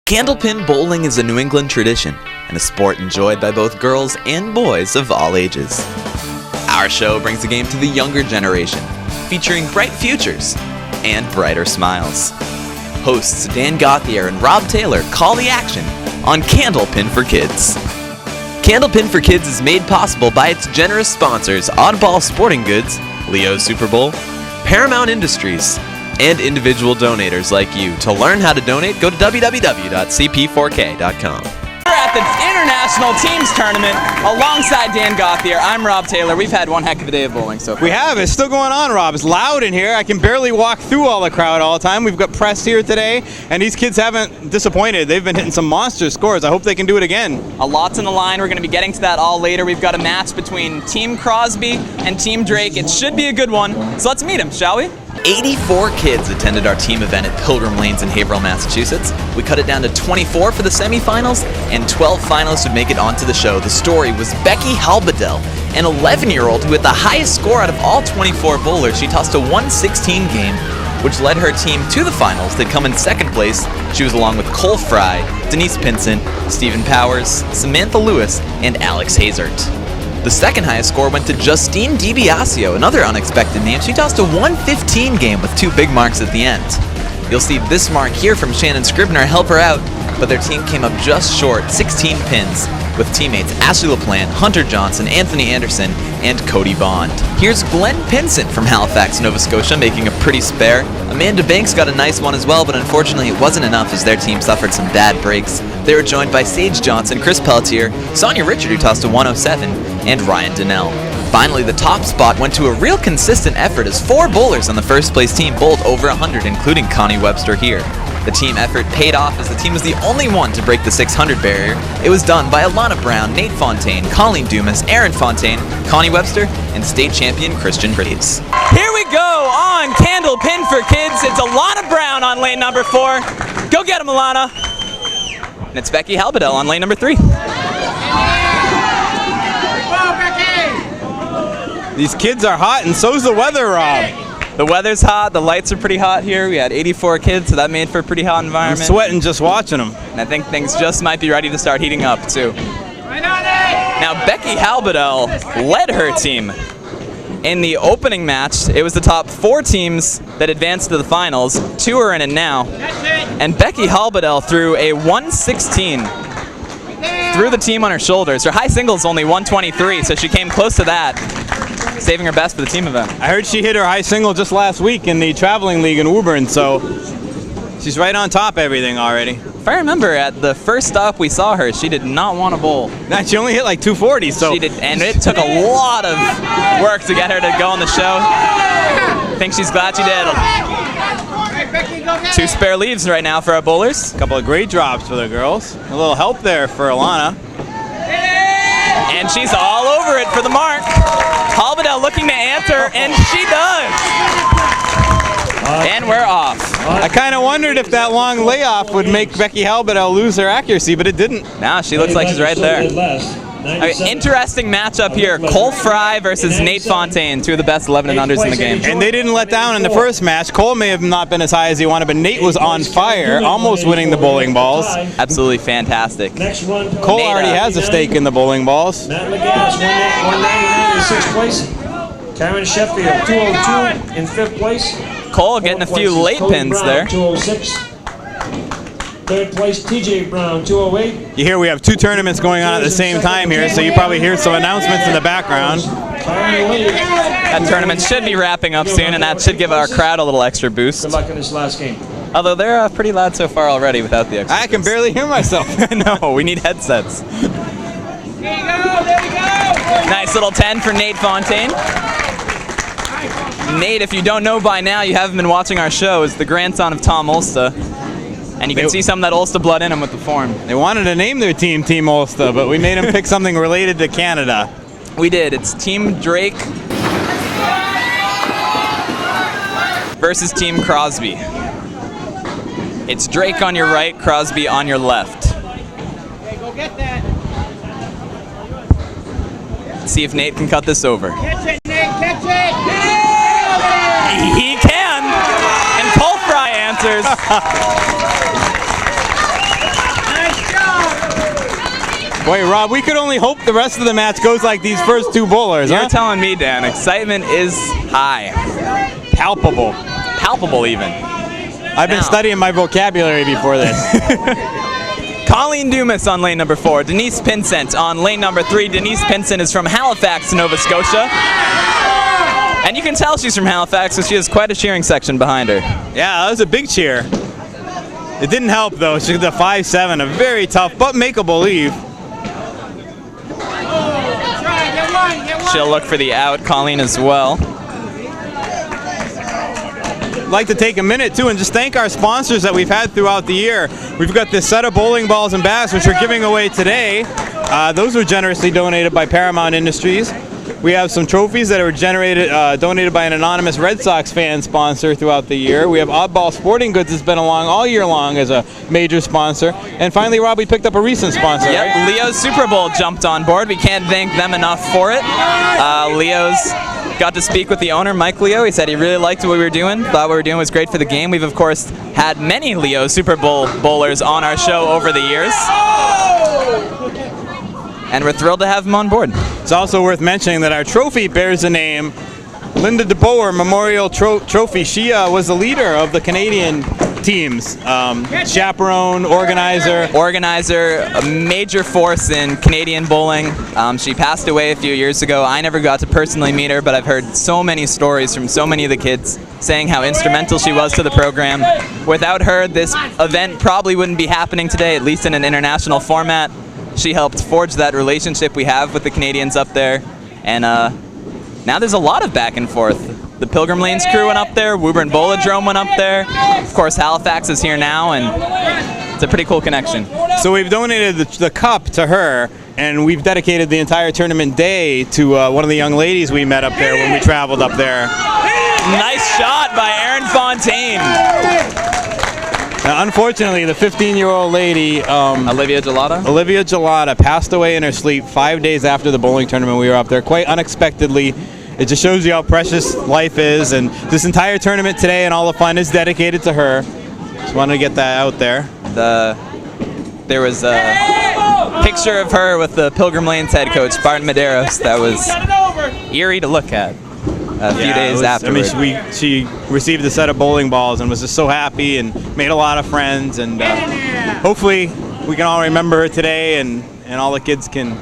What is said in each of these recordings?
Candlepin bowling is a New England tradition and a sport enjoyed by both girls and boys of all ages. Our show brings the game to the younger generation, featuring bright futures and brighter smiles. Hosts Dan Gauthier and Rob Taylor call the action on Candlepin for Kids. Candlepin for Kids is made possible by its generous sponsors Oddball Sporting Goods, Leo's Super Bowl, Paramount Industries, and individual donators like you. To learn how to donate, go to www.cp4k.com. We're at the International Teams Tournament alongside Dan Gauthier. I'm Rob Taylor. We've had one heck of a day of bowling so far. We have. It's still going on, Rob. It's loud in here. I can barely walk through all the crowd all the time. We've got press here today, and these kids haven't disappointed. They've been hitting some monster scores. I hope they can do it again. A lot's on the line. We're going to be getting to that all later. We've got a match between Team Crosby and Team Drake. It should be a good one. So let's meet them, shall we? 84 kids attended our team event at Pilgrim Lanes in Haverhill, Massachusetts. We cut it down to 24 for the semifinals, and 12 finalists would make it onto the show. The story was Becky Halbedel, an 11-year-old who had the highest score out of all 24 bowlers. She tossed a 116 game, which led her team to the finals. They'd come in second place. She was along with Cole Fry, Denise Pinson, Stephen Powers, Samantha Lewis, and Alex Hazert. The second highest score went to Justine DiBiasio, another unexpected name. She tossed a 115 game with 2 big marks at the end. You'll see this mark here from Shannon Scribner help her out, but their team came up just short, 16 pins, with teammates Ashley LaPlante, Hunter Johnson, Anthony Anderson, and Cody Bond. Here's Glenn Pinson from Halifax, Nova Scotia, making a pretty spare. Amanda Banks got a nice one as well, but unfortunately it wasn't enough as their team suffered some bad breaks. They were joined by Sage Johnson, Chris Pelletier, Sonia Richard, who tossed a 107, and Ryan Donnell. Finally, the top spot went to a real consistent effort as 4 bowlers on the first place team bowled over 100, including Connie Webster here. The team effort paid off as the team was the only one to break the 600 barrier. It was done by Alana Brown, Nate Fontaine, Colleen Dumas, Aaron Fontaine, Connie Webster, and state champion Christian Hayes. Here we go on Candlepin for Kids. It's Alana Brown on lane number 4. Go get him, Alana. And it's Becky Halbedel on lane number 3. These kids are hot, and so's the weather, Rob. The weather's hot, the lights are pretty hot here. We had 84 kids, so that made for a pretty hot environment. I'm sweating just watching them. And I think things just might be ready to start heating up, too. Now, Becky Halbedel led her team in the opening match. It was the top 4 teams that advanced to the finals. 2 are in it now. And Becky Halbedel threw a 116 through the team on her shoulders. Her high single is only 123, so she came close to that, saving her best for the team event. I heard she hit her high single just last week in the traveling league in Woburn, so she's right on top of everything already. If I remember, at the first stop we saw her, she did not want to bowl. Nah, she only hit like 240, so. She did, and it took a lot of work to get her to go on the show. I think she's glad she did. 2 spare leaves right now for our bowlers. A couple of great drops for the girls. A little help there for Alana. And she's all over it for the mark. Halbedel looking to answer, and she does. And we're off. I kind of wondered if that long layoff would make Becky Halbedel lose her accuracy, but it didn't. Now she looks like she's right there. Interesting matchup here. Cole Fry versus Nate Fontaine, 2 of the best 11 and unders in the game. And they didn't let down in the first match. Cole may have not been as high as he wanted, but Nate was on fire, almost winning the bowling balls. Absolutely fantastic. Cole already has a stake in the bowling balls. Matt McGass, 199 in 6th place. Karen Sheffield, 202 in 5th place. Cole getting a few late pins there. 206. 3rd place, TJ Brown, 208. You hear we have 2 tournaments going on at the same time here, so you probably hear some announcements in the background. That tournament should be wrapping up soon, and that should give our crowd a little extra boost. Good luck in this last game. Although they're pretty loud so far already without the extra I can barely hear myself. No, we need headsets. There you go, there you go. Nice little 10 for Nate Fontaine. Nate, if you don't know by now, you haven't been watching our show, is the grandson of Tom Ulster. And you can see some of that Ulster blood in him with the form. They wanted to name their team Team Ulster, but we made them pick something related to Canada. We did. It's Team Drake versus Team Crosby. It's Drake on your right, Crosby on your left. Okay, go get that. Let's see if Nate can cut this over. Catch it, Nate, catch it! He can! And Cole Fry answers. Boy, Rob, we could only hope the rest of the match goes like these first two bowlers, You're huh? telling me, Dan. Excitement is high. Palpable. Palpable, even. I've been studying my vocabulary before this. Colleen Dumas on lane number 4. Denise Pinsent on lane number 3. Denise Pinsent is from Halifax, Nova Scotia. And you can tell she's from Halifax because she has quite a cheering section behind her. Yeah, that was a big cheer. It didn't help, though. She's a 5'7", a very tough but makeable leave. She'll look for the out, Colleen as well. I'd like to take a minute, too, and just thank our sponsors that we've had throughout the year. We've got this set of bowling balls and bats, which we're giving away today. Those were generously donated by Paramount Industries. We have some trophies that were donated by an anonymous Red Sox fan sponsor throughout the year. We have Oddball Sporting Goods that's been along all year long as a major sponsor. And finally, Rob, we picked up a recent sponsor, Yep, right? Leo's Super Bowl jumped on board. We can't thank them enough for it. Leo's got to speak with the owner, Mike Leo. He said he really liked what we were doing, thought what we were doing was great for the game. We've, of course, had many Leo Super Bowl bowlers on our show over the years. And we're thrilled to have him on board. It's also worth mentioning that our trophy bears the name Linda DeBoer Memorial Trophy. She was the leader of the Canadian teams, chaperone, organizer. Organizer, a major force in Canadian bowling. She passed away a few years ago. I never got to personally meet her, but I've heard so many stories from so many of the kids saying how instrumental she was to the program. Without her, this event probably wouldn't be happening today, at least in an international format. She helped forge that relationship we have with the Canadians up there. And now there's a lot of back and forth. The Pilgrim Lanes crew went up there, Woburn Bowladrome went up there. Of course, Halifax is here now, and it's a pretty cool connection. So we've donated the cup to her, and we've dedicated the entire tournament day to one of the young ladies we met up there when we traveled up there. Nice shot by Erin Fontaine. Now, unfortunately, the 15-year-old lady, Olivia Jollota, passed away in her sleep 5 days after the bowling tournament we were up there, quite unexpectedly. It just shows you how precious life is, and this entire tournament today and all the fun is dedicated to her. Just wanted to get that out there. There was a picture of her with the Pilgrim Lanes head coach, Barton Medeiros, that was eerie to look at. A few days afterwards. I mean, she received a set of bowling balls and was just so happy and made a lot of friends. And hopefully we can all remember her today, and all the kids can,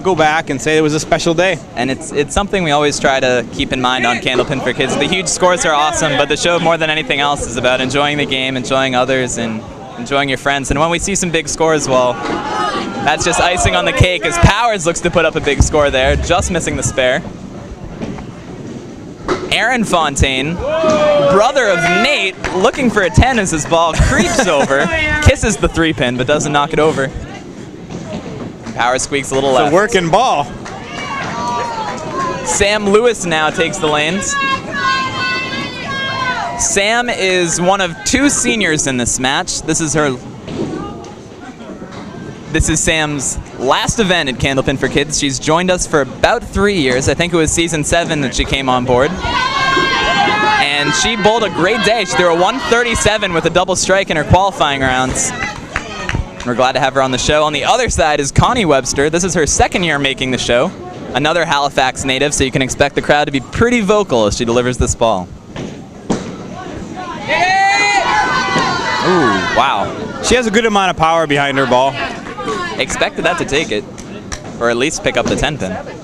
go back and say it was a special day. And it's something we always try to keep in mind on Candlepin for Kids. The huge scores are awesome, but the show more than anything else is about enjoying the game, enjoying others, and enjoying your friends. And when we see some big scores, well, that's just icing on the cake, as Powers looks to put up a big score there, just missing the spare. Erin Fontaine, brother of Nate, looking for a 10 as his ball creeps over, kisses the 3-pin, but doesn't knock it over. Power squeaks a little left. It's a working ball. Sam Lewis now takes the lanes. Sam is one of 2 seniors in this match. This is Sam's last event at Candlepin for Kids. She's joined us for about 3 years. I think it was season 7 that she came on board. And she bowled a great day. She threw a 137 with a double strike in her qualifying rounds. We're glad to have her on the show. On the other side is Connie Webster. This is her 2nd year making the show. Another Halifax native, so you can expect the crowd to be pretty vocal as she delivers this ball. Ooh, wow. She has a good amount of power behind her ball. Expected that to take it, or at least pick up the 10-pin.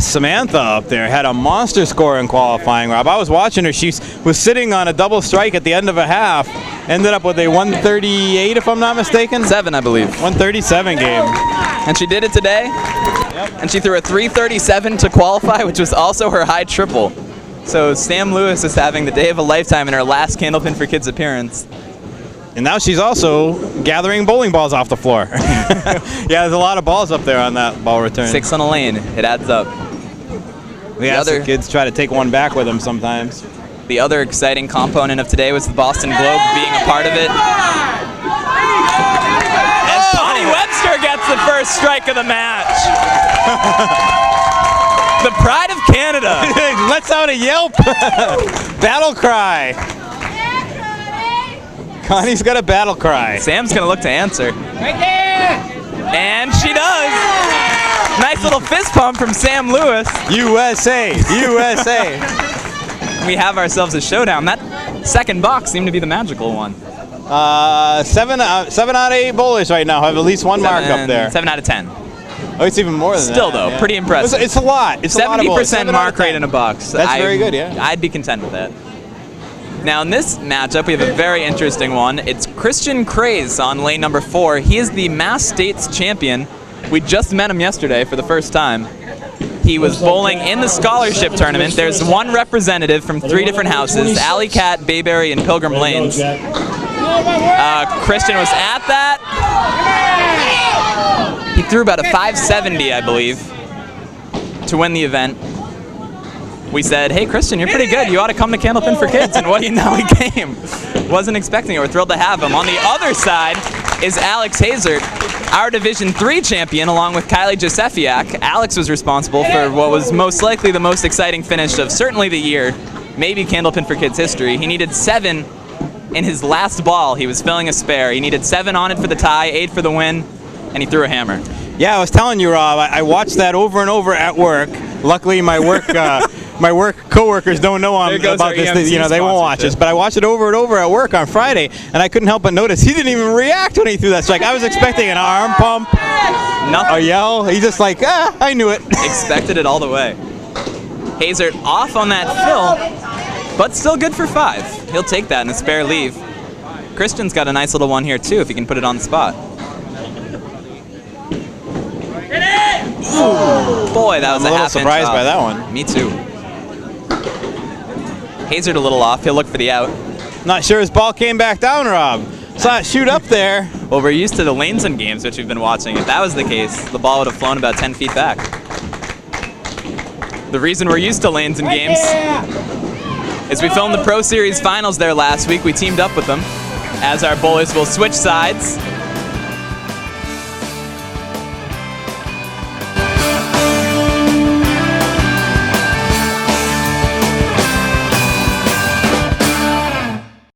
Samantha up there had a monster score in qualifying, Rob. I was watching her. She was sitting on a double strike at the end of a half. Ended up with a 138, if I'm not mistaken. 7, I believe. 137 game. And she did it today. Yep. And she threw a 337 to qualify, which was also her high triple. So Sam Lewis is having the day of a lifetime in her last Candlepin for Kids appearance. And now she's also gathering bowling balls off the floor. Yeah, there's a lot of balls up there on that ball return. 6 on a lane. It adds up. The kids try to take one back with them sometimes. The other exciting component of today was the Boston Globe being a part of it. As Connie Webster gets the first strike of the match. The pride of Canada. Lets out a yelp. Battle cry. Connie's got a battle cry. Sam's going to look to answer. Right there! And she does! Nice little fist pump from Sam Lewis. USA! USA! We have ourselves a showdown. That second box seemed to be the magical one. 7 out of 8 bowlers right now have at least one mark up there. 7 out of 10. Oh, it's even more than Still, that. though, pretty impressive. It's a lot. It's 70% mark rate in a box. That's very good, yeah. I'd be content with that. Now, in this matchup, we have a very interesting one. It's Christian Craze on lane number 4. He is the Mass States champion. We just met him yesterday for the first time. He was bowling in the scholarship tournament. There's one representative from 3 different houses, Alley Cat, Bayberry, and Pilgrim Lanes. Christian was at that. He threw about a 570, I believe, to win the event. We said, hey, Christian, you're pretty good. You ought to come to Candlepin for Kids. And what do you know, he came. Wasn't expecting it. We're thrilled to have him. On the other side is Alex Hazert, our Division III champion, along with Kylie Josefiak. Alex was responsible for what was most likely the most exciting finish of certainly the year, maybe Candlepin for Kids history. He needed 7 in his last ball. He was filling a spare. He needed 7 on it for the tie, 8 for the win, and he threw a hammer. Yeah, I was telling you, Rob, I watched that over and over at work. Luckily, my work coworkers don't know about this. You know, they won't watch this. But I watched it over and over at work on Friday, and I couldn't help but notice he didn't even react when he threw that strike. I was expecting an arm pump, Nothing. a yell. He's just like, I knew it. Expected it all the way. Hazard off on that fill, but still good for 5. He'll take that in a spare leave. Christian's got a nice little one here too, if he can put it on the spot. Ooh, boy, that was I'm a little half inch surprised off. by that one. Me too. Hazard a little off. He'll look for the out. Not sure his ball came back down, Rob. Saw it shoot up there. Well, we're used to the lanes and games, which we've been watching. If that was the case, the ball would have flown about 10 feet back. The reason we're used to lanes and games is we filmed the Pro Series finals there last week. We teamed up with them, as our bowlers will switch sides.